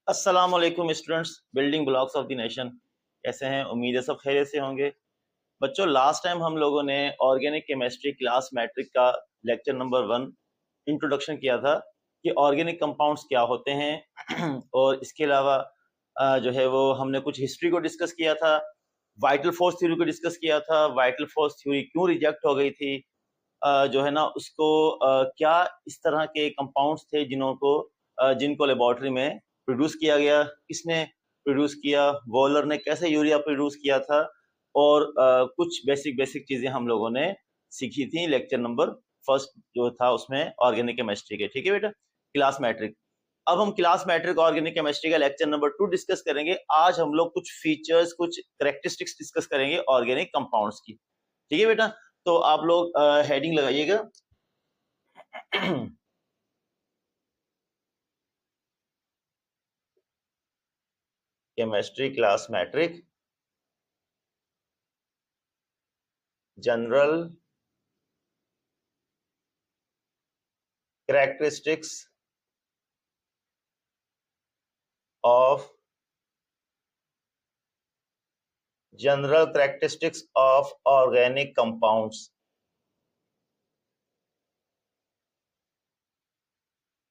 अस्सलाम वालेकुम students, building blocks of the nation. कैसे हैं? उम्मीद है सब खैरियत से होंगे। बच्चों, लास्ट टाइम हम लोगों ने ऑर्गेनिक केमिस्ट्री क्लास मैट्रिक का लेक्चर नंबर 1 इंट्रोडक्शन किया था कि ऑर्गेनिक कंपाउंड्स क्या होते हैं और इसके अलावा जो है वो हमने कुछ हिस्ट्री को डिस्कस किया था, वाइटल फोर्स थ्योरी को डिस्कस किया था। वाइटल फोर्स थ्योरी क्यों रिजेक्ट हो गई थी, जो है ना उसको क्या इस तरह के कंपाउंड्स थे जिनको लेबोरेटरी में प्रोड्यूस किया गया, किसने प्रोड्यूस किया, वॉलर ने कैसे यूरिया प्रोड्यूस किया था, और कुछ बेसिक बेसिक चीजें हम लोगों ने सीखी थी लेक्चर नंबर फर्स्ट जो था उसमें ऑर्गेनिक केमिस्ट्री के। ठीक है बेटा, क्लास मैट्रिक। अब हम क्लास मैट्रिक ऑर्गेनिक केमिस्ट्री का लेक्चर नंबर 2 डिस्कस करेंगे। आज हम लोग कुछ फीचर्स, कुछ करेक्टरिस्टिक्स डिस्कस करेंगे ऑर्गेनिक कंपाउंड्स की। ठीक है बेटा, तो आप लोग हेडिंग लगाइएगा। Chemistry class matric, general characteristics of organic compounds.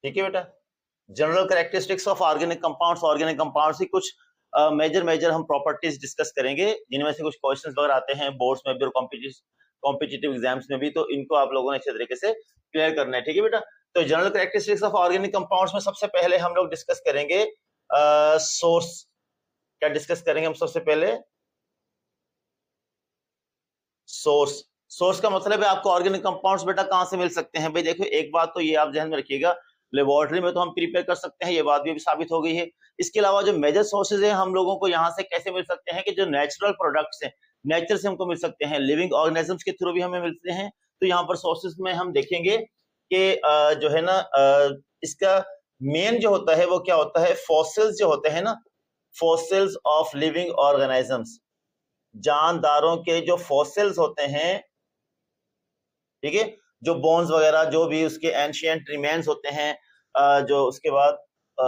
ठीक है बेटा, general characteristics of organic compounds की कुछ मेजर हम प्रॉपर्टीज डिस्कस करेंगे, जिनमें से कुछ क्वेश्चंस वगैरह आते हैं बोर्ड्स में भी और कॉम्पिटिटिव एग्जाम्स में भी, तो इनको आप लोगों ने अच्छे तरीके से क्लियर करना है। ठीक है बेटा, तो general characteristics of organic compounds में सबसे पहले हम लोग डिस्कस करेंगे सोर्स। क्या डिस्कस करेंगे हम सबसे पहले? सोर्स। सोर्स का मतलब है आपको ऑर्गेनिक कंपाउंड्स बेटा कहां से मिल सकते हैं। भाई देखो, एक बात तो ये आप ध्यान में रखिएगा, लेबोरेटरी में तो हम प्रिपेयर कर सकते हैं, ये बात भी अभी साबित हो गई है। इसके अलावा जो मेजर सोर्सेज है हम लोगों को यहाँ से कैसे मिल सकते हैं कि जो नेचुरल प्रोडक्ट्स हैं, नेचर से हमको मिल सकते हैं, लिविंग ऑर्गेनिजम्स के थ्रू भी हमें मिलते हैं। तो यहाँ पर सोर्सेज में हम देखेंगे कि जो है ना इसका मेन जो होता है वो क्या होता है, फॉसिल्स जो होते हैं ना, फॉसिल्स ऑफ लिविंग ऑर्गेनिजम्स, जानदारों के जो फॉसिल्स होते हैं, ठीक है, जो बोन्स वगैरह जो भी उसके एंशिएंट रिमेन्स होते हैं, जो उसके बाद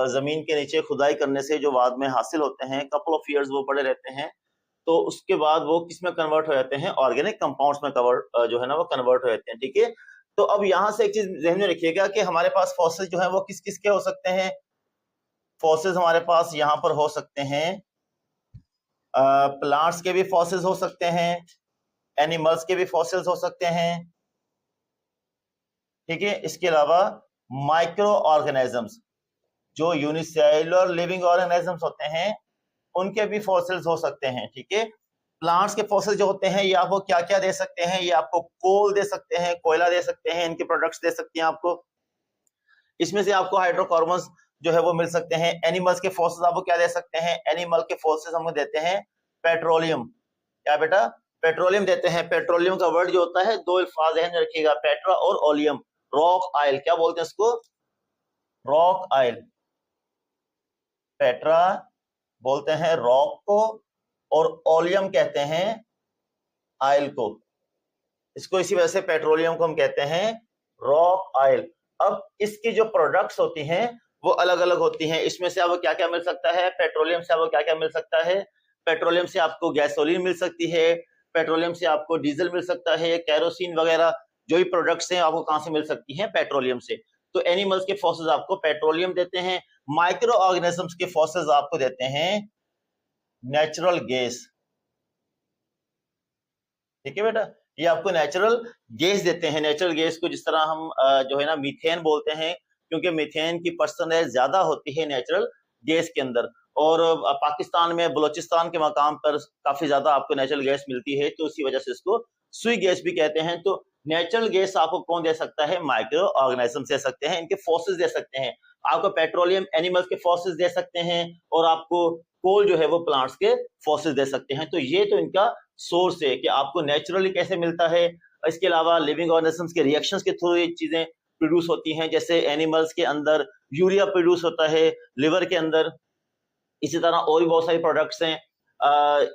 जमीन के नीचे खुदाई करने से जो बाद में हासिल होते हैं, कपल ऑफ इयर्स वो पड़े रहते हैं, तो उसके बाद वो किस में कन्वर्ट हो जाते हैं, ऑर्गेनिक कंपाउंड्स में जो है ना वो कन्वर्ट हो जाते हैं। ठीक है, तो अब यहाँ से एक चीज ध्यान में रखिएगा कि हमारे पास फॉसिल जो है वो किस किस के हो सकते हैं। फॉसिल्स हमारे पास यहाँ पर हो सकते हैं, प्लांट्स के भी फॉसिल्स हो सकते हैं, एनिमल्स के भी फॉसिल्स हो सकते हैं। ठीक है, इसके अलावा माइक्रो ऑर्गेनिजम्स, जो यूनिसेलुलर लिविंग ऑर्गेनिजम्स होते हैं, उनके भी फॉसिल्स हो सकते हैं। ठीक है, प्लांट्स के फॉसिल जो होते हैं ये आपको क्या क्या दे सकते हैं, ये आपको कोल दे सकते हैं, कोयला दे सकते हैं, इनके प्रोडक्ट्स दे सकते हैं आपको। इसमें से आपको हाइड्रोकार्बन्स जो है वो मिल सकते हैं। एनिमल्स के फॉसिल्स आपको क्या दे सकते हैं, एनिमल के फॉसिल्स हमको देते हैं पेट्रोलियम। क्या बेटा? पेट्रोलियम देते हैं। पेट्रोलियम का वर्ड जो होता है, दो अल्फाज ध्यान रखिएगा, पेट्रा और ओलियम। रॉक ऑयल क्या बोलते हैं इसको? Rock oil. पेट्रा बोलते हैं रॉक को, और ओलियम कहते हैं ऑयल को। इसको इसी वजह से पेट्रोलियम को हम कहते हैं रॉक ऑयल। अब इसकी जो प्रोडक्ट्स होती हैं वो अलग अलग होती हैं। इसमें से आपको क्या क्या मिल सकता है, पेट्रोलियम से आपको क्या क्या मिल सकता है? पेट्रोलियम से आपको गैसोलीन मिल सकती है, पेट्रोलियम से आपको डीजल मिल सकता है, कैरोसिन वगैरह जो भी प्रोडक्ट्स हैं आपको कहां से मिल सकती हैं, पेट्रोलियम से। तो एनिमल्स के फॉसिल्स आपको पेट्रोलियम देते हैं। माइक्रो ऑर्गेनिजम्स के फॉसिल्स आपको देते हैं नेचुरल गैस। ठीक है बेटा, ये आपको नेचुरल गैस देते हैं। नेचुरल गैस को जिस तरह हम जो है ना मीथेन बोलते हैं, क्योंकि मीथेन की परसेंटेज ज्यादा होती है नेचुरल गैस के अंदर। और पाकिस्तान में बलोचिस्तान के मकाम पर काफी ज्यादा आपको नेचुरल गैस मिलती है, तो उसी वजह से इसको सुई गैस भी कहते हैं। तो नेचुरल गैस आपको कौन दे सकता है? माइक्रो ऑर्गेनिज्म दे सकते हैं, इनके फोर्सेस दे सकते हैं। आपको पेट्रोलियम एनिमल्स के फोर्सेस दे सकते हैं, और आपको कोल जो है वो प्लांट्स के फोर्सेस दे सकते हैं। तो ये तो इनका सोर्स है कि आपको नेचुरली कैसे मिलता है। इसके अलावा लिविंग ऑर्गेनिजम्स के रिएक्शंस के थ्रू ये चीजें प्रोड्यूस होती हैं, जैसे एनिमल्स के अंदर यूरिया प्रोड्यूस होता है, लिवर के अंदर, इसी तरह और भी बहुत सारी प्रोडक्ट्स हैं।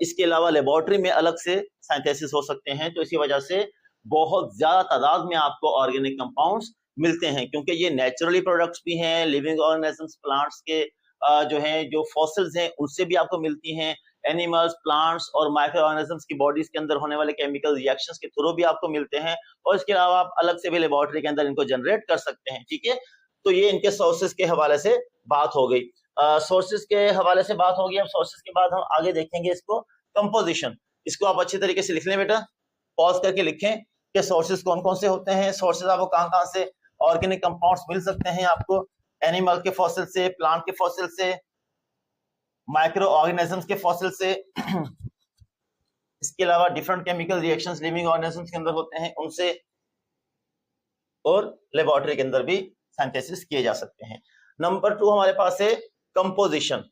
इसके अलावा लेबोरेटरी में अलग से साइंथेसिस हो सकते हैं। तो इसी वजह से बहुत ज्यादा तादाद में आपको ऑर्गेनिक कंपाउंड्स मिलते हैं, क्योंकि ये नेचुरली प्रोडक्ट्स भी हैं, लिविंग ऑर्गेनिजम्स प्लांट्स के जो है जो फॉसिल्स हैं उनसे भी आपको मिलती हैं, एनिमल्स, प्लांट्स और माइक्रो ऑर्गेनिजम्स की बॉडीज के अंदर होने वाले केमिकल रिएक्शंस के थ्रू भी आपको मिलते हैं, और इसके अलावा आप अलग से भी लेबोरेटरी के अंदर इनको जनरेट कर सकते हैं। ठीक है, तो ये इनके सोर्सेज के हवाले से बात हो गई। सोर्सेज के हवाले से बात होगी। अब सोर्सेज के बाद हम आगे देखेंगे इसको कंपोजिशन। इसको आप अच्छी तरीके से लिख लें बेटा, पॉज करके लिखें कि सोर्सेज कौन कौन से होते हैं। सोर्सेज आपको कहां कहां से ऑर्गेनिक कंपाउंड्स मिल सकते हैं आपको, एनिमल के फॉसिल से, प्लांट के फॉसिल से, माइक्रो ऑर्गेनिजम्स के फॉसिल से इसके अलावा different chemical reactions living organisms के अंदर होते हैं उनसे, और लेबोरेटरी के अंदर भी सिंथेसिस किए जा सकते हैं। नंबर 2 हमारे पास है कंपोजिशन।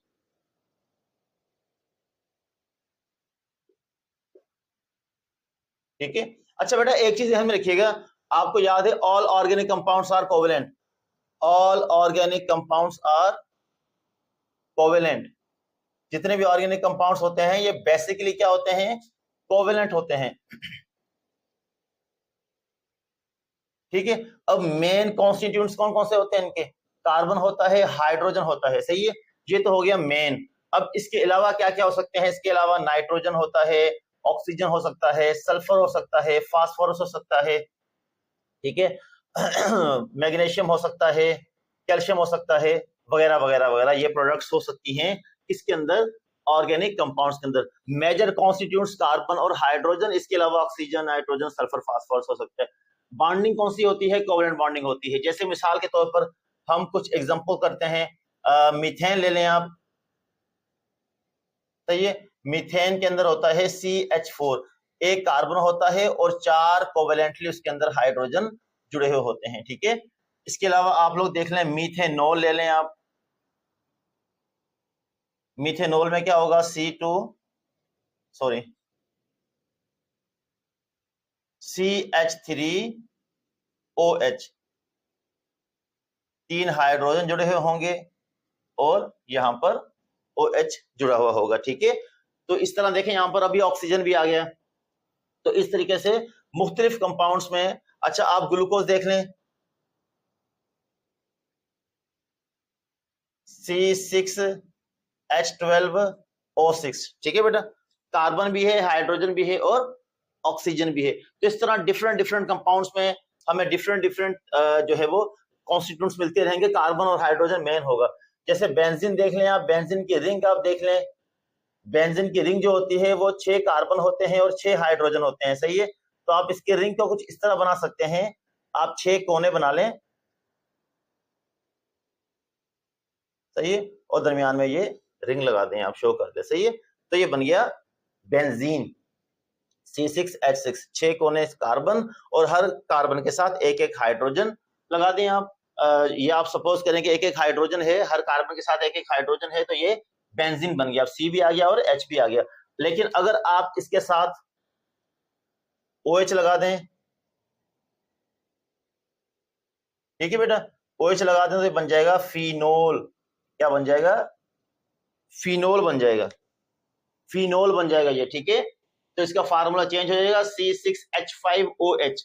ठीक है, अच्छा बेटा एक चीज ध्यान में रखिएगा, आपको याद है all organic compounds are covalent, all organic compounds are covalent. जितने भी ऑर्गेनिक कंपाउंड्स होते हैं ये बेसिकली क्या होते हैं, कोवेलेंट होते हैं। ठीक है, अब मेन कॉन्स्टिट्यूएंट्स कौन कौन से होते हैं इनके, कार्बन होता है, हाइड्रोजन होता है, सही है, ये तो हो गया मेन। अब इसके अलावा क्या क्या हो सकते हैं, इसके अलावा नाइट्रोजन होता है, ऑक्सीजन हो सकता है, सल्फर हो सकता है, फास्फोरस हो सकता है, ठीक है, मैग्नीशियम हो सकता है, कैल्शियम हो सकता है, वगैरह वगैरह वगैरह, ये प्रोडक्ट्स हो सकती हैं इसके अंदर, ऑर्गेनिक कंपाउंड्स के अंदर। मेजर कॉन्स्टिट्यूएंट्स कार्बन और हाइड्रोजन, इसके अलावा ऑक्सीजन, नाइट्रोजन, सल्फर, फास्फोरस हो सकता है। बॉन्डिंग कौन सी होती है, कोवेलेंट बॉन्डिंग होती है। जैसे मिसाल के तौर पर हम कुछ एग्जांपल करते हैं, मीथेन ले लें आप, सही है, मीथेन के अंदर होता है CH4, एक कार्बन होता है और 4 कोवेलेंटली उसके अंदर हाइड्रोजन जुड़े हुए होते हैं। ठीक है, इसके अलावा आप लोग देख लें, मीथेनॉल ले लें आप, मीथेनॉल में क्या होगा, CH3OH, 3 हाइड्रोजन जुड़े हुए होंगे और यहां पर OH जुड़ा हुआ होगा। ठीक है, तो इस तरह देखें यहां पर अभी ऑक्सीजन भी आ गया। तो इस तरीके से मुख्तलिफ कंपाउंड्स में, अच्छा आप ग्लूकोज देख लें, C6H12O6, ठीक है बेटा, कार्बन भी है, हाइड्रोजन भी है और ऑक्सीजन भी है। तो इस तरह डिफरेंट डिफरेंट कंपाउंड्स में हमें डिफरेंट डिफरेंट जो है वो कॉन्स्टिट्यूएंट्स मिलते रहेंगे, कार्बन और हाइड्रोजन मेन होगा। जैसे बेंजीन देख लें आप, बेंजीन की रिंग आप देख लें, बेंजीन की रिंग जो होती है वो 6 कार्बन होते हैं और 6 हाइड्रोजन होते हैं, सही है। तो आप इसकी रिंग को कुछ इस तरह बना सकते हैं, आप 6 कोने बना लें, सही है, और दरमियान में ये रिंग लगा दें, आप शो कर दें, सही है। तो ये बन गया बेंजीन, C6H6, 6 कोने कार्बन और हर कार्बन के साथ एक एक हाइड्रोजन लगा दें आप। ये आप सपोज करें कि एक एक हाइड्रोजन है, हर कार्बन के साथ एक एक हाइड्रोजन है, तो ये बेंजीन बन गया, C भी आ गया और H भी आ गया। लेकिन अगर आप इसके साथ OH लगा दें, ठीक है बेटा, OH लगा दें तो ये बन जाएगा फिनोल। क्या बन जाएगा, फिनोल बन जाएगा, फिनोल बन जाएगा ये। ठीक है, तो इसका फार्मूला चेंज हो जाएगा, C6H5OH,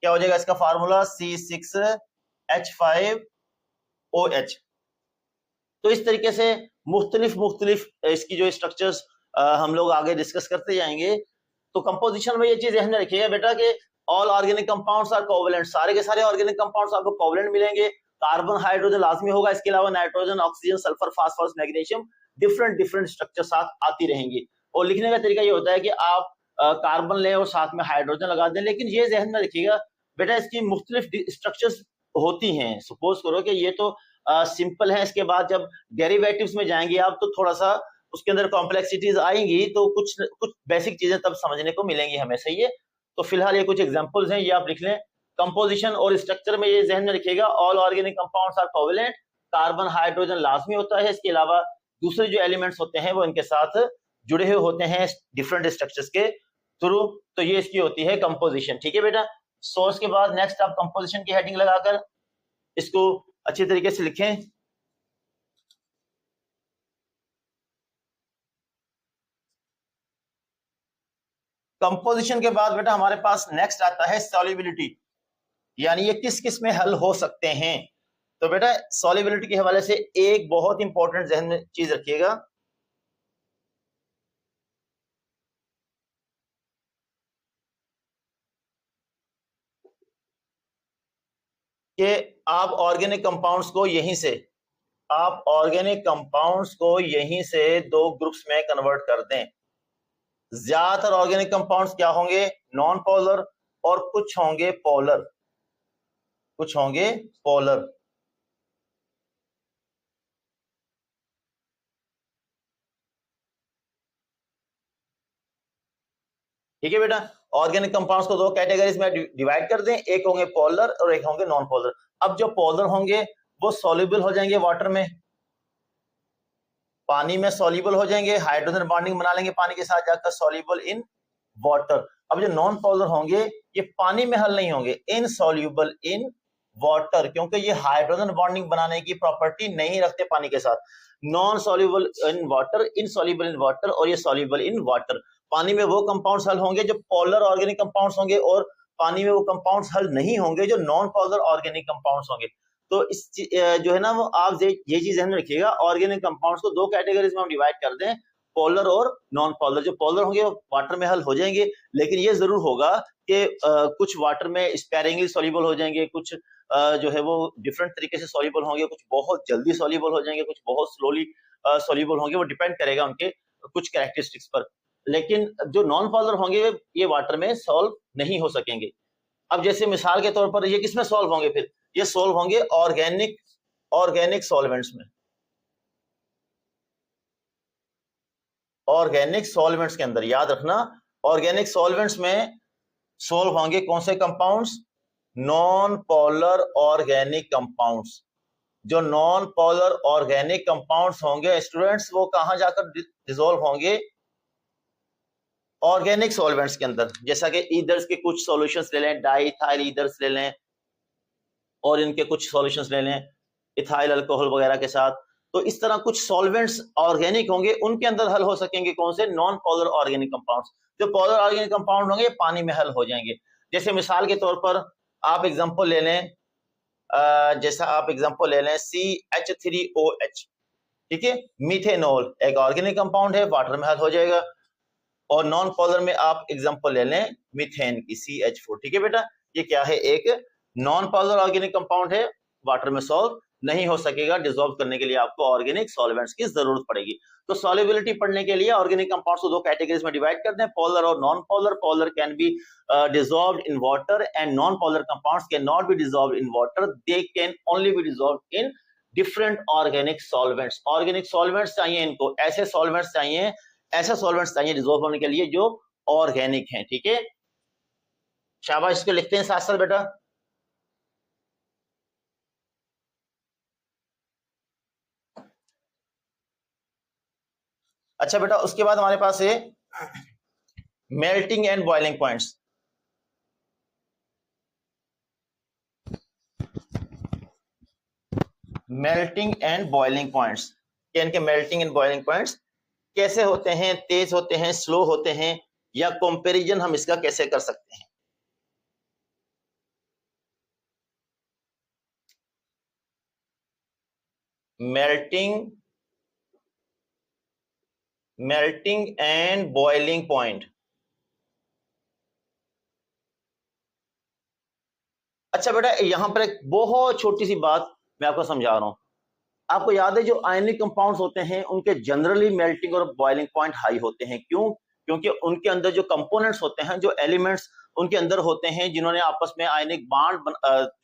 क्या हो जाएगा इसका फार्मूला, C6H5OH। तो इस तरीके से मुख्तलिफ मुख्तलिफ इसकी जो स्ट्रक्चर्स हम लोग आगे डिस्कस करते जाएंगे। तो कंपोजिशन में ये चीज ध्यान में रखिएगा बेटा कि all organic compounds are covalent, सारे के सारे ऑर्गेनिक कंपाउंड्स आपको कोवेलेंट मिलेंगे, कार्बन हाइड्रोजन लाजमी होगा, इसके अलावा nitrogen, oxygen, sulphur, phosphorus, magnesium, different different structure साथ आती रहेंगी। और लिखने का तरीका ये होता है कि आप कार्बन लें और साथ में हाइड्रोजन लगा दें, लेकिन ये ध्यान में रखिएगा बेटा इसकी मुख्तलिफ स्ट्रक्चर्स होती हैं। सपोज करो कि ये तो सिंपल है, इसके बाद जब डेरिवेटिव्स में जाएंगे आप तो थोड़ा सा उसके अंदर कॉम्प्लेक्सिटीज आएंगी, तो कुछ कुछ बेसिक चीजें तब समझने को मिलेंगी हमें, सही है। तो फिलहाल ये कुछ एग्जांपल्स हैं, ये आप लिख लें। कंपोजिशन और स्ट्रक्चर में ये ध्यान में रखिएगा, all organic compounds are covalent, carbon hydrogen लाजमी होता है, इसके अलावा दूसरे जो एलिमेंट्स होते हैं वो इनके साथ जुड़े हुए होते हैं डिफरेंट स्ट्रक्चर्स के थ्रू। तो ये इसकी होती है कंपोजिशन। ठीक है बेटा, सोर्स के बाद नेक्स्ट आप कंपोजिशन की हेडिंग लगाकर इसको अच्छी तरीके से लिखें। कंपोजिशन के बाद बेटा हमारे पास नेक्स्ट आता है सॉल्युबिलिटी, यानी ये किस किस में हल हो सकते हैं। तो बेटा सॉल्युबिलिटी के हवाले से एक बहुत इंपॉर्टेंट जहन में चीज रखिएगा कि आप ऑर्गेनिक कंपाउंड्स को यहीं से दो ग्रुप्स में कन्वर्ट कर दें। ज्यादातर ऑर्गेनिक कंपाउंड्स क्या होंगे? नॉन पोलर, और कुछ होंगे पोलर, ठीक है बेटा। ऑर्गेनिक कंपाउंड्स को दो कैटेगरीज में डिवाइड कर दें, एक होंगे पोलर और एक होंगे नॉन पोलर। अब जो पोलर होंगे वो सॉल्युबल हो जाएंगे वाटर में, पानी में सॉल्युबल हो जाएंगे, हाइड्रोजन बॉन्डिंग बना लेंगे पानी के साथ जाकर, सॉल्युबल इन वाटर। अब जो नॉन पोलर होंगे ये पानी में हल नहीं होंगे, इनसॉल्युबल इन वाटर, क्योंकि ये हाइड्रोजन बॉन्डिंग बनाने की प्रॉपर्टी नहीं रखते पानी के साथ। Non soluble in water, insoluble in water, और ये सॉल्युबल इन वाटर। पानी में वो कंपाउंड्स हल होंगे जो पोलर ऑर्गेनिक कंपाउंड्स होंगे, और पानी में वो कंपाउंड्स हल नहीं होंगे जो नॉन पोलर ऑर्गेनिक कंपाउंड्स होंगे। तो इस जो है ना वो आप ये चीज ध्यान में रखिएगा, ऑर्गेनिक कंपाउंड्स को दो कैटेगरीज में हम डिवाइड कर दें, पोलर और नॉन पोलर। जो पोलर होंगे वो वाटर में हल हो जाएंगे, लेकिन ये जरूर होगा कि कुछ वाटर में स्पेरिंगली सॉल्युबल हो जाएंगे, कुछ जो है वो डिफरेंट तरीके से सॉल्युबल होंगे, कुछ बहुत जल्दी सॉल्युबल हो जाएंगे, कुछ बहुत स्लोली सॉल्युबल होंगे। वो डिपेंड करेगा उनके कुछ कैरेक्टरिस्टिक्स पर। लेकिन जो नॉन पोलर होंगे ये वाटर में सॉल्व नहीं हो सकेंगे। अब जैसे मिसाल के तौर पर ये किसमें सॉल्व होंगे? फिर ये सॉल्व होंगे ऑर्गेनिक सॉल्वेंट्स में, ऑर्गेनिक सॉल्वेंट्स के अंदर। याद रखना, ऑर्गेनिक सॉल्वेंट्स में सॉल्व होंगे कौन से compounds? Non polar organic compounds. जो नॉन पोलर ऑर्गेनिक कंपाउंड्स होंगे स्टूडेंट्स, वो कहां जाकर डिसॉल्व होंगे? ऑर्गेनिक सॉल्वेंट्स के अंदर। जैसा कि ईथर्स के कुछ सॉल्यूशंस ले लें, डाइथाइल ईथर्स ले लें, और इनके कुछ सॉल्यूशंस ले लें इथाइल अल्कोहल वगैरह के साथ। तो इस तरह कुछ सॉल्वेंट्स ऑर्गेनिक होंगे, उनके अंदर हल हो सकेंगे कौन से? Non polar organic compounds. जो पोलर ऑर्गेनिक कंपाउंड होंगे पानी में हल हो जाएंगे। जैसे मिसाल के तौर पर आप एग्जांपल ले लें, CH3OH, ठीक है, मीथेनॉल एक ऑर्गेनिक कंपाउंड है, वाटर में हल हो जाएगा। और नॉन पोलर में आप एग्जांपल ले लें मीथेन की, CH4, ठीक है बेटा। ये क्या है? एक नॉन पोलर ऑर्गेनिक कंपाउंड है, वाटर में सॉल्व नहीं हो सकेगा। डिसॉल्व करने के लिए आपको ऑर्गेनिक सॉल्वेंट्स की जरूरत पड़ेगी। तो सॉल्युबिलिटी पढ़ने के लिए ऑर्गेनिक कंपाउंड्स को दो कैटेगरीज में डिवाइड कर दें, पोलर और non polar. Polar can be dissolved in water and non-polar compounds cannot be dissolved in water. They can only be dissolved in different organic solvents. Organic solvents चाहिए इनको, ऐसे solvents चाहिए dissolve होने के लिए जो ऑर्गेनिक हैं, ठीक है। शाबाश, इसको लिखते हैं साथ साथ बेटा। अच्छा बेटा, उसके बाद हमारे पास है melting and boiling points. Melting and boiling points, इनके मेल्टिंग एंड बॉइलिंग पॉइंट्स कैसे होते हैं? तेज होते हैं, स्लो होते हैं, या कंपैरिजन हम इसका कैसे कर सकते हैं? Melting and boiling point. अच्छा बेटा, यहां पर एक बहुत छोटी सी बात मैं आपको समझा रहा हूं। आपको याद है जो आयनिक कंपाउंड्स होते हैं उनके जनरली मेल्टिंग और बॉइलिंग पॉइंट हाई होते हैं। क्यों? क्योंकि उनके अंदर जो कंपोनेंट्स होते हैं, जो एलिमेंट्स उनके अंदर होते हैं जिन्होंने आपस में आयनिक बॉन्ड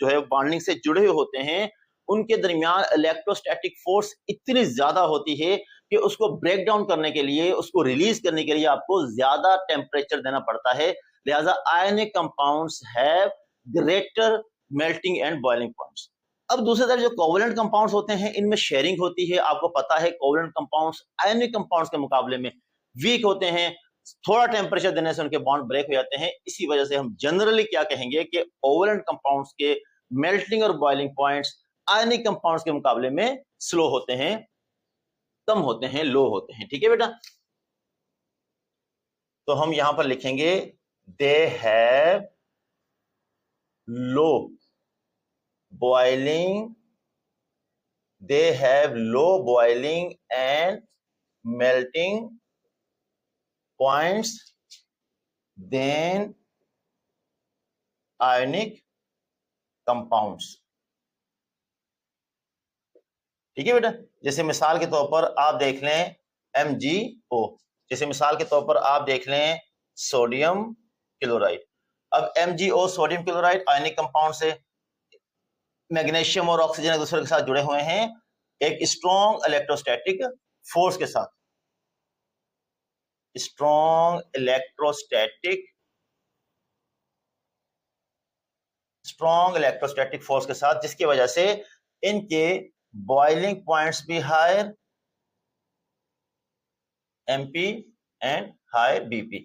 जो है बॉन्डिंग से जुड़े हुए होते हैं, उनके दरमियान इलेक्ट्रोस्टैटिक फोर्स इतनी ज्यादा होती है कि उसको ब्रेक डाउन करने के लिए, उसको रिलीज करने के लिए आपको ज्यादा टेम्परेचर देना पड़ता है। लिहाजा ionic compounds have greater melting and boiling points. अब दूसरी तरफ जो कोवलेंट कंपाउंड्स होते हैं इनमें शेयरिंग होती है। आपको पता है कोवलेंट कंपाउंड्स आयनिक कंपाउंड्स के मुकाबले में वीक होते हैं, थोड़ा टेम्परेचर देने से उनके बॉन्ड ब्रेक हो जाते हैं। इसी वजह से हम जनरली क्या कहेंगे कि कोवलेंट कंपाउंड्स के मेल्टिंग और बॉइलिंग पॉइंट्स आयनिक कंपाउंड्स के मुकाबले में स्लो होते हैं, कम होते हैं, लो होते हैं, ठीक है बेटा। तो हम यहां पर लिखेंगे they have low boiling they have low boiling and melting points than ionic compounds। ठीक है बेटा, जैसे मिसाल के तौर पर आप देख लें MgO, जैसे मिसाल के तौर पर आप देख लें सोडियम क्लोराइड। अब MgO sodium chloride ionic compound से, मैग्नीशियम और ऑक्सीजन एक दूसरे के साथ जुड़े हुए हैं एक स्ट्रॉन्ग इलेक्ट्रोस्टैटिक फोर्स के साथ, स्ट्रॉन्ग इलेक्ट्रोस्टैटिक फोर्स के साथ, जिसकी वजह से इनके बॉइलिंग पॉइंट्स भी higher MP and higher BP,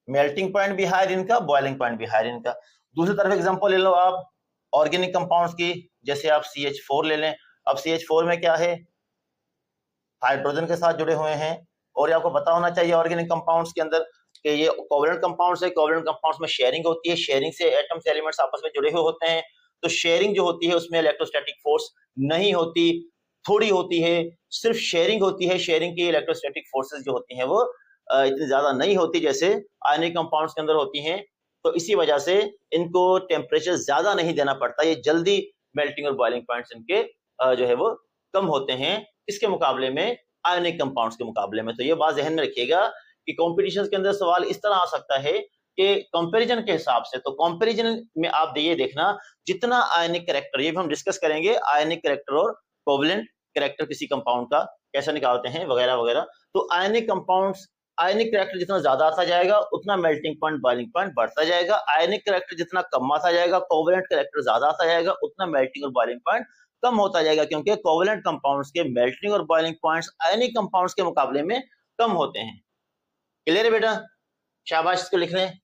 melting point भी हायर इनका, बॉइलिंग पॉइंट भी हायर इनका। दूसरी तरफ एग्जांपल ले लो आप ऑर्गेनिक कंपाउंड्स की, जैसे आप CH4 ले लें। अब CH4 में क्या है, हाइड्रोजन के साथ जुड़े हुए हैं, और आपको पता होना चाहिए ऑर्गेनिक कंपाउंड्स के अंदर कि ये कोवलेंट कंपाउंड्स है, कोवलेंट कंपाउंड्स में शेयरिंग होती है, शेयरिंग से एटम्स एलिमेंट्स आपस में जुड़े हुए होते हैं, तो शेयरिंग जो होती है उसमें इलेक्ट्रोस्टैटिक फोर्स नहीं होती, थोड़ी होती है, सिर्फ शेयरिंग होती है। शेयरिंग की इलेक्ट्रोस्टैटिक फोर्सेस जो होती हैं वो इतनी ज्यादा नहीं होती जैसे आयनिक कंपाउंड्स के अंदर होती हैं, तो इसी वजह से इनको टेम्परेचर ज्यादा नहीं देना पड़ता, ये जल्दी मेल्टिंग और बॉइलिंग पॉइंट्स इनके जो है वो कम होते हैं इसके मुकाबले में, आयनिक कंपाउंड्स के मुकाबले में। तो ये बात ध्यान में रखिएगा कि कॉम्पिटिशन के अंदर सवाल इस तरह आ सकता है कि कंपैरिजन के हिसाब से, तो कंपैरिजन में आप ये देखना जितना आयनिक कैरेक्टर, ये भी हम डिस्कस करेंगे, आयनिक कैरेक्टर और कोवलेंट कैरेक्टर किसी कंपाउंड का कैसे निकालते हैं वगैरह वगैरह। तो आयनिक कंपाउंड्स, आयनिक कैरेक्टर जितना ज्यादा आता जाएगा उतना मेल्टिंग पॉइंट बॉइलिंग पॉइंट बढ़ता जाएगा, आयनिक कैरेक्टर जितना कम आता जाएगा, कोवलेंट कैरेक्टर ज्यादा आता जाएगा, उतना मेल्टिंग और बॉइलिंग पॉइंट कम होता जाएगा, क्योंकि कोवलेंट कंपाउंड्स के मेल्टिंग और बॉइलिंग पॉइंट्स आयनिक कंपाउंड्स के मुकाबले में कम होते हैं। क्लियर है बेटा? शाबाश, इसको लिख लें।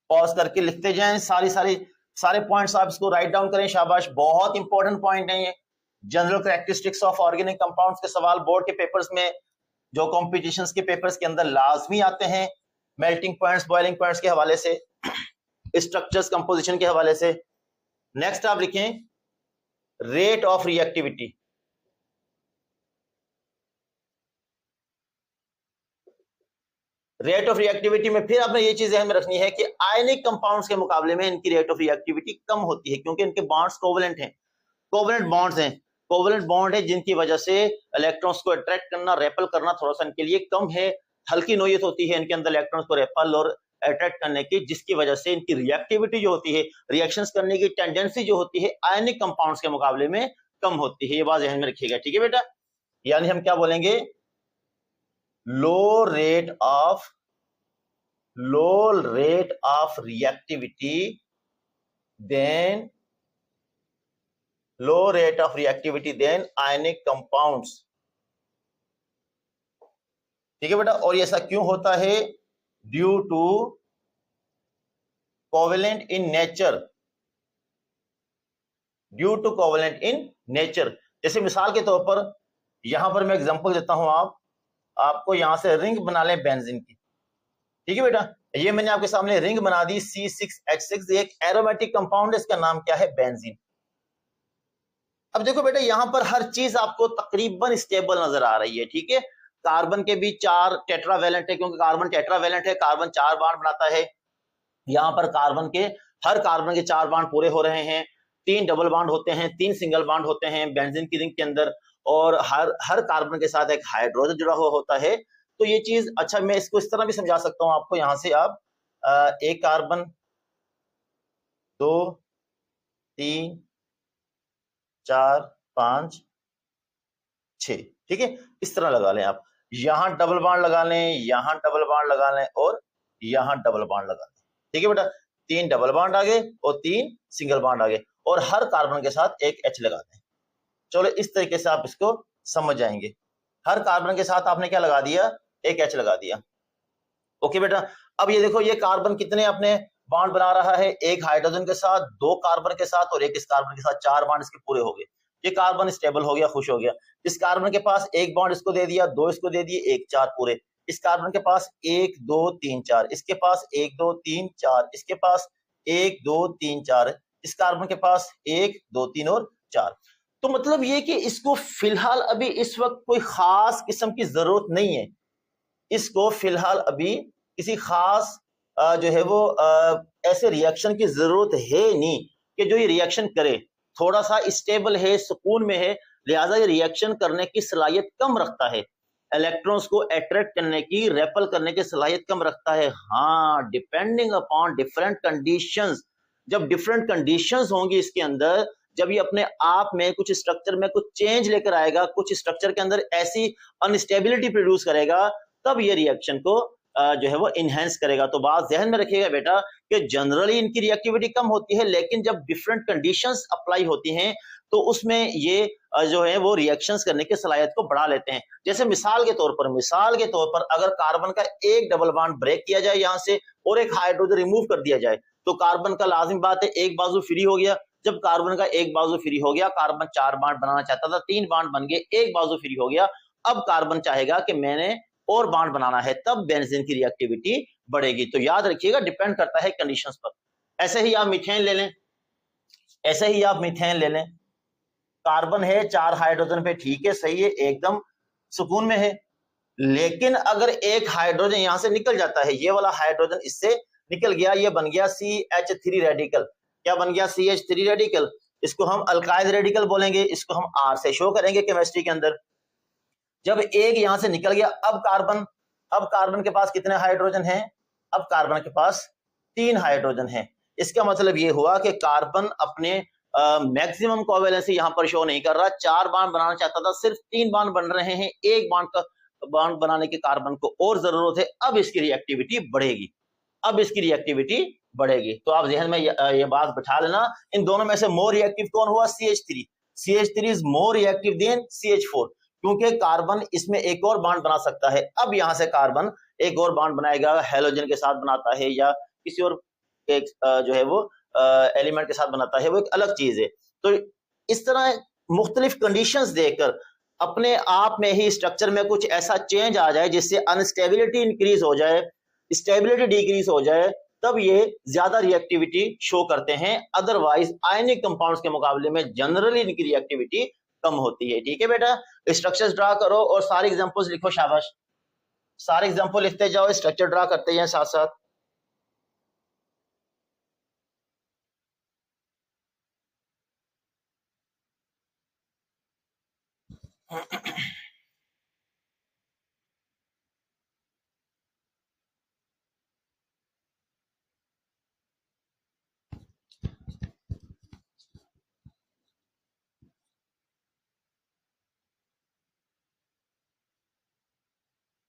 पॉज करके लिखते जाएं, सारे पॉइंट्स आप इसको राइट डाउन करें। शाबाश, बहुत इंपॉर्टेंट पॉइंट है ये। General characteristics of organic compounds के सवाल बोर्ड के पेपर्स में, जो कॉम्पिटिशन्स के पेपर्स के अंदर लाजमी आते हैं, मेल्टिंग पॉइंट्स बॉइलिंग पॉइंट्स के हवाले से, स्ट्रक्चर्स कंपोजिशन के हवाले से। नेक्स्ट आप लिखें rate of reactivity. Rate of reactivity में फिर आपने ये चीज ध्यान में रखनी है कि आयनिक कंपाउंड्स के मुकाबले में इनकी रेट ऑफ रिएक्टिविटी कम होती है, क्योंकि इनके बॉन्ड्स कोवलेंट हैं, कोवलेंट बॉन्ड्स हैं, कोवलेंट बॉन्ड है, जिनकी वजह से इलेक्ट्रॉन्स को अट्रैक्ट करना, रेपल करना थोड़ा सा इनके लिए कम है, हल्की नोयत होती है इनके अंदर इलेक्ट्रॉन्स को रेपल और अट्रैक्ट करने की, जिसकी वजह से इनकी रिएक्टिविटी जो होती है, रिएक्शंस करने की टेंडेंसी जो होती है, आयनिक कंपाउंड्स के मुकाबले में कम होती है। ये बात ध्यान में रखिएगा, ठीक है बेटा? यानी हम क्या बोलेंगे, low rate of reactivity than ionic compounds. ठीक है बेटा? और ये ऐसा क्यों होता है? Due to covalent in nature. जैसे मिसाल के तौर पर यहां पर मैं एग्जांपल देता हूं, आपको यहां से रिंग बना लें बेंजीन की। ठीक है बेटा? ये मैंने आपके सामने रिंग बना दी C6H6, एक एरोमेटिक कंपाउंड है, इसका नाम क्या है? बेंजीन। अब देखो बेटा, यहां पर हर चीज आपको तकरीबन स्टेबल नजर आ रही है, ठीक है? कार्बन के भी 4 टेट्रावेलेंट है, क्योंकि कार्बन टेट्रावेलेंट है, कार्बन 4 बॉन्ड बनाता है। यहां पर हर कार्बन के 4 बॉन्ड पूरे हो रहे हैं, 3 डबल बॉन्ड होते हैं, 3 सिंगल बॉन्ड होते हैं बेंजीन की रिंग के अंदर, और हर कार्बन के साथ एक हाइड्रोजन जुड़ा हुआ होता है। तो ये चीज, अच्छा मैं इसको इस तरह भी समझा सकता हूं आपको, यहां से आप एक कार्बन 2 3 4 5 6, ठीक है? इस तरह लगा लें आप, यहां डबल बॉन्ड लगा लें, यहां डबल बॉन्ड लगा लें, और यहां डबल बॉन्ड लगा लें। ठीक है बेटा? 3 डबल बॉन्ड आ गए और 3 सिंगल बॉन्ड आ गए, और हर कार्बन के साथ एक H लगा दें। चलो इस तरीके से आप इसको समझ जाएंगे। हर कार्बन के साथ आपने क्या लगा दिया? एक H लगा दिया। ओके बेटा? अब ये देखो, ये कार्बन कितने अपने बॉन्ड बना रहा है? एक हाइड्रोजन के साथ, 2 कार्बन के साथ, और एक इस कार्बन के साथ, 4 बॉन्ड इसके पूरे हो गए। ये कार्बन स्टेबल हो गया, खुश हो गया। इस कार्बन के पास एक बॉन्ड इसको दे दिया, 2 इसको दे दिए, 1 4 पूरे। इस कार्बन के पास 1 2 3 4, इसके पास 1 2 3 4, इसके पास 1 2 3 4, इस कार्बन के पास 1 2 3 और 4। तो मतलब ये कि इसको फिलहाल अभी इस वक्त कोई खास किस्म की जरूरत नहीं है, इसको फिलहाल अभी किसी खास जो है वो ऐसे रिएक्शन की जरूरत है नहीं कि जो ये रिएक्शन करे, थोड़ा सा स्टेबल है, सुकून में है, लिहाजा ये रिएक्शन करने की सलाहियत कम रखता है, इलेक्ट्रॉन्स को अट्रैक्ट करने की, रेपल करने की सलाहियत कम रखता है। हाँ, डिपेंडिंग अपॉन डिफरेंट कंडीशंस, जब डिफरेंट कंडीशंस होंगी इसके अंदर, जब ये अपने आप में कुछ स्ट्रक्चर में कुछ चेंज लेकर आएगा, कुछ स्ट्रक्चर के अंदर ऐसी अनस्टेबिलिटी प्रोड्यूस करेगा, तब ये रिएक्शन को जो है वो इनहेंस करेगा। तो बात ध्यान में रखिएगा बेटा कि जनरली इनकी रिएक्टिविटी कम होती है, लेकिन जब डिफरेंट कंडीशंस अप्लाई होती हैं तो उसमें ये जो है वो रिएक्शंस करने की सलाहियत को बढ़ा लेते हैं। जैसे मिसाल के तौर पर अगर कार्बन का एक डबल बॉन्ड ब्रेक किया जाए यहाँ से और एक हाइड्रोजन रिमूव कर दिया जाए, तो कार्बन का लाजिम बात है एक बाजू फ्री हो गया। जब कार्बन का एक बाजू फ्री हो गया, कार्बन 4 बॉन्ड बनाना चाहता था, 3 बॉन्ड बन गए, एक बाजू फ्री हो गया, अब कार्बन चाहेगा कि मैंने और बॉन्ड बनाना है, तब बेंजीन की रिएक्टिविटी बढ़ेगी। तो याद रखिएगा डिपेंड करता है कंडीशंस पर। ऐसे ही आप मीथेन ले लें, कार्बन है 4 हाइड्रोजन पे, ठीक है, सही है, एकदम सुकून में है, लेकिन अगर एक हाइड्रोजन यहां से निकल जाता है, ये वाला हाइड्रोजन इससे निकल गया, ये बन गया CH3 रेडिकल। क्या बन गया? CH3 radical. इसको हम अल्काइल रेडिकल बोलेंगे, इसको हम R से शो करेंगे केमिस्ट्री के अंदर। जब एक यहां से निकल गया, अब कार्बन के पास कितने हाइड्रोजन हैं? अब कार्बन के पास 3 हाइड्रोजन हैं। इसका मतलब ये हुआ कि कार्बन अपने मैक्सिमम कोवेलेंसी यहां पर शो नहीं कर रहा, 4 बॉन्ड बनाना चाहता था, सिर्फ 3 बॉन्ड बन रहे हैं, एक बॉन्ड बनाने के कार्बन को और जरूरत है, अब इसकी रिएक्टिविटी बढ़ेगी। तो आप जहन में ये बात बिठा लेना, इन दोनों में से मोर रिएक्टिव कौन हुआ? CH3 is more reactive than CH4, क्योंकि कार्बन इसमें एक और बॉन्ड बना सकता है। अब यहां से कार्बन एक और बॉन्ड बनाएगा, हेलोजन के साथ बनाता है या किसी और एक जो है वो एलिमेंट के साथ बनाता है, वो एक अलग चीज है। तो इस तरह मुख्तलिफ कंडीशंस देकर अपने आप में ही स्ट्रक्चर में कुछ ऐसा चेंज आ जाए जिससे अनस्टेबिलिटी इंक्रीज हो जाए, स्टेबिलिटी डिक्रीज हो जाए, तब ये ज्यादा रिएक्टिविटी शो करते हैं। अदरवाइज आयनिक कंपाउंड्स के मुकाबले में जनरली इनकी रिएक्टिविटी कम होती है। ठीक है बेटा, स्ट्रक्चर्स ड्रा करो और सारे एग्जांपल्स लिखो, शाबाश, सारे एग्जांपल लिखते जाओ, स्ट्रक्चर ड्रा करते हैं साथ साथ।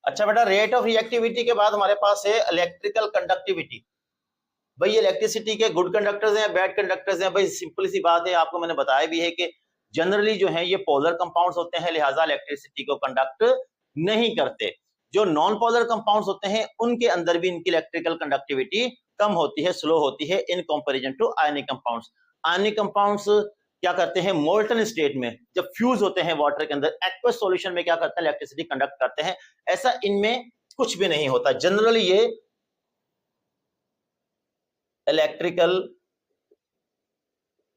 अच्छा बेटा, रेट ऑफ रिएक्टिविटी के बाद हमारे पास है इलेक्ट्रिकल कंडक्टिविटी। भाई इलेक्ट्रिसिटी के गुड कंडक्टर्स हैं, बैड कंडक्टर्स हैं? भाई सिंपल सी बात है, आपको मैंने बताया भी है कि जनरली जो है ये पोलर कंपाउंड्स होते हैं, लिहाजा इलेक्ट्रिसिटी को कंडक्ट नहीं करते। जो नॉन पोलर कंपाउंड्स होते हैं उनके अंदर भी इनकी इलेक्ट्रिकल कंडक्टिविटी कम होती है, स्लो होती है in comparison to ionic compounds. Ionic compounds क्या करते हैं? मोल्टन स्टेट में जब फ्यूज होते हैं वाटर के अंदर, एक्वस सॉल्यूशन में क्या करते हैं? इलेक्ट्रिसिटी कंडक्ट करते हैं। ऐसा इनमें कुछ भी नहीं होता, जनरली ये इलेक्ट्रिकल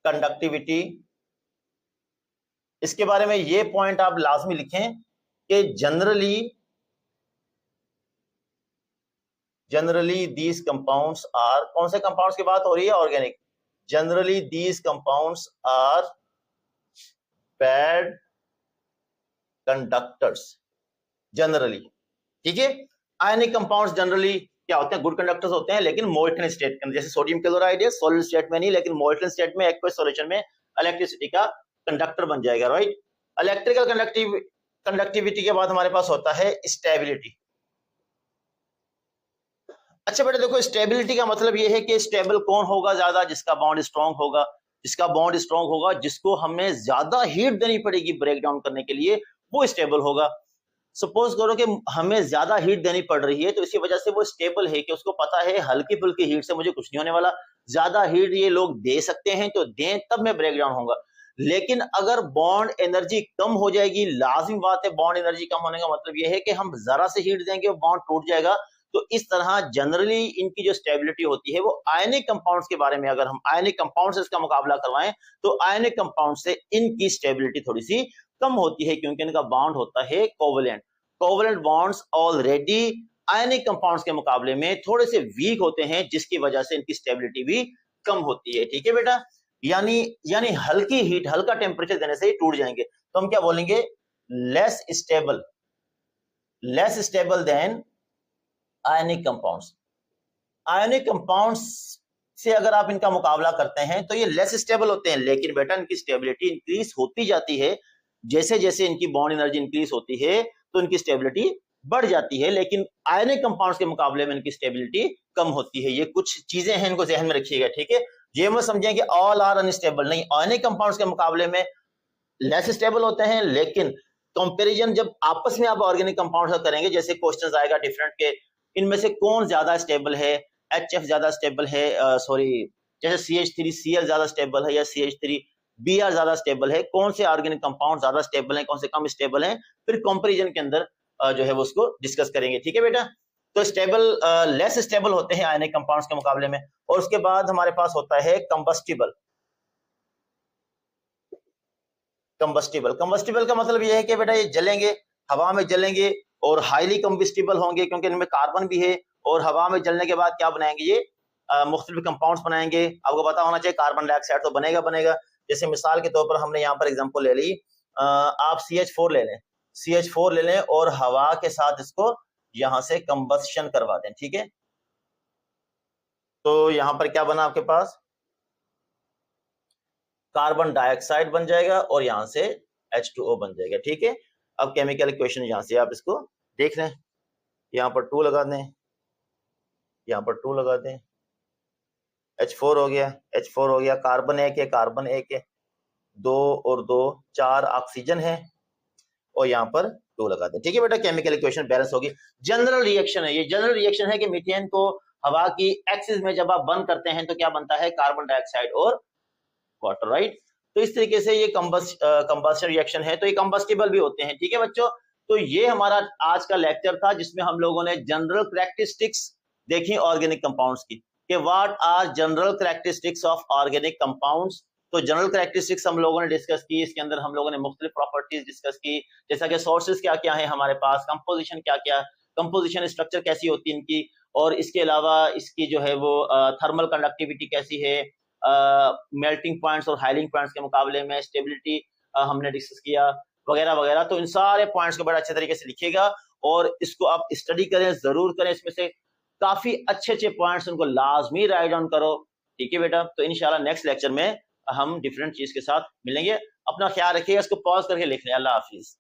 कंडक्टिविटी, इसके बारे में ये पॉइंट आप लाजमी लिखें कि जनरली दीज कंपाउंड्स आर, कौन से कंपाउंड्स की बात हो रही है? Organic. Generally these compounds are bad conductors, generally. ठीक है, आयनिक कंपाउंड्स जनरली क्या होते हैं? गुड कंडक्टर्स होते हैं, लेकिन मोल्टन स्टेट के अंदर, जैसे सोडियम क्लोराइड है, सॉलिड स्टेट में नहीं, लेकिन मोल्टन स्टेट में एक्वस सॉल्यूशन में इलेक्ट्रिसिटी का कंडक्टर बन जाएगा, राइट। इलेक्ट्रिकल कंडक्टिविटी के बाद हमारे पास होता है स्टेबिलिटी। अच्छा बेटा देखो, स्टेबिलिटी का मतलब ये है कि स्टेबल कौन होगा ज्यादा? जिसका बॉन्ड स्ट्रांग होगा, जिसको हमें ज्यादा हीट देनी पड़ेगी ब्रेक डाउन करने के लिए, वो स्टेबल होगा। सपोज करो कि हमें ज्यादा हीट देनी पड़ रही है, तो इसी वजह से वो स्टेबल है कि उसको पता है हल्की फुल्की हीट से मुझे कुछ नहीं होने वाला, ज्यादा हीट ये लोग दे सकते हैं तो दें, तब मैं ब्रेक डाउन होगा। लेकिन अगर बॉन्ड एनर्जी कम हो जाएगी, लाजिम बात है, बॉन्ड एनर्जी कम होने का मतलब यह है कि हम जरा से हीट देंगे बॉन्ड टूट जाएगा। तो इस तरह जनरली इनकी जो स्टेबिलिटी होती है वो आयनिक कंपाउंड्स के बारे में, अगर हम आयनिक कंपाउंड से इसका मुकाबला करवाएं तो आयनिक कंपाउंड से इनकी स्टेबिलिटी थोड़ी सी कम होती है, क्योंकि इनका बॉन्ड होता है covalent. Covalent bonds already ionic compounds के मुकाबले में थोड़े से वीक होते हैं, जिसकी वजह से इनकी स्टेबिलिटी भी कम होती है। ठीक है बेटा, यानी हल्की हीट, हल्का टेम्परेचर देने से ही टूट जाएंगे। तो हम क्या बोलेंगे, less stable then ionic compounds. Ionic compounds से अगर आप इनका मुकाबला करते हैं तो ये लेस स्टेबल होते हैं, लेकिन बेटा इनकी स्टेबिलिटी इंक्रीज होती जाती है। जैसे जैसे इनकी बॉन्ड एनर्जी इंक्रीज होती है तो इनकी स्टेबिलिटी बढ़ जाती है, लेकिन आयनिक कंपाउंड्स के मुकाबले में इनकी स्टेबिलिटी कम होती है। ये कुछ चीजें हैं, इनको ध्यान में रखिएगा। ठीक है, ये मत समझें कि ऑल आर अनस्टेबल, नहीं, आयनिक कंपाउंड्स के मुकाबले में लेस स्टेबल होते हैं, लेकिन कंपैरिजन जब आपस में आप ऑर्गेनिक कंपाउंड्स का करेंगे, जैसे क्वेश्चंस आएगा डिफरेंट के, इनमें से कौन ज्यादा स्टेबल है, HF ज्यादा स्टेबल है, जैसे CH3Cl ज्यादा स्टेबल है या CH3Br ज्यादा स्टेबल है, कौन से ऑर्गेनिक कंपाउंड ज्यादा स्टेबल है, कौन से कम स्टेबल है, फिर कंपैरिजन के अंदर जो है वो उसको डिस्कस करेंगे। ठीक है बेटा, तो लेस स्टेबल होते हैं आयनिक कंपाउंड्स के मुकाबले में। और उसके बाद हमारे पास होता है कंबस्टिबल का मतलब यह है कि बेटा ये जलेंगे, हवा में जलेंगे और हाईली कंबस्टिबल होंगे, क्योंकि इनमें कार्बन भी है, और हवा में जलने के बाद क्या बनाएंगे, ये मुख्तलिफ कंपाउंड्स बनाएंगे। आपको पता होना चाहिए कार्बन डाइऑक्साइड तो बनेगा। जैसे मिसाल के तौर पर हमने यहाँ पर एग्जांपल ले ली, आप CH4 ले लें और हवा के साथ इसको यहां से कंबस्शन करवा दें। ठीक है, तो यहां पर क्या बना आपके पास, कार्बन डाइऑक्साइड बन जाएगा और यहां से H2O बन जाएगा। ठीक है, अब केमिकल इक्वेशन यहां से आप इसको देख लें, यहां पर 2 लगा दें, यहां पर 2 लगा दें, H4 हो गया, कार्बन एक है, 2 और 2 4 ऑक्सीजन है, और यहां पर 2 लगा दें। ठीक है बेटा, केमिकल इक्वेशन बैलेंस होगी। जनरल रिएक्शन है, ये जनरल रिएक्शन है कि मीथेन को हवा की एक्सिस में जब आप बंद करते हैं तो क्या बनता है, कार्बन डाइऑक्साइड और वाटर, राइट। तो इस तरीके से ये कंबस्शन रिएक्शन है, तो ये कंबस्टिबल भी होते हैं। ठीक है बच्चों, तो ये हमारा आज का लेक्चर था, जिसमें हम लोगों ने जनरल कैरेक्टरिस्टिक्स देखी ऑर्गेनिक कंपाउंड्स की, कि what are general characteristics of organic compounds. तो जनरल कैरेक्टरिस्टिक्स हम लोगों ने डिस्कस की, इसके अंदर हम लोगों ने मुख्तलिफ प्रॉपर्टीज डिस्कस की, जैसा कि सोर्सेज क्या क्या है हमारे पास, कंपोजिशन स्ट्रक्चर कैसी होती है इनकी, और इसके अलावा इसकी जो है वो थर्मल कंडक्टिविटी कैसी है, मेल्टिंग पॉइंट्स और हाइलिंग पॉइंट्स के मुकाबले में स्टेबिलिटी हमने डिस्कस किया, वगैरह वगैरह। तो इन सारे पॉइंट्स को बड़ा अच्छे तरीके से लिखिएगा और इसको आप स्टडी करें, जरूर करें, इसमें से काफी अच्छे पॉइंट्स उनको लाजमी राइट डाउन करो। ठीक है बेटा, तो इंशाल्लाह नेक्स्ट लेक्चर में हम डिफरेंट चीज के साथ मिलेंगे। अपना ख्याल रखिएगा, इसको पॉज करके लिख लें। अल्लाह हाफिज।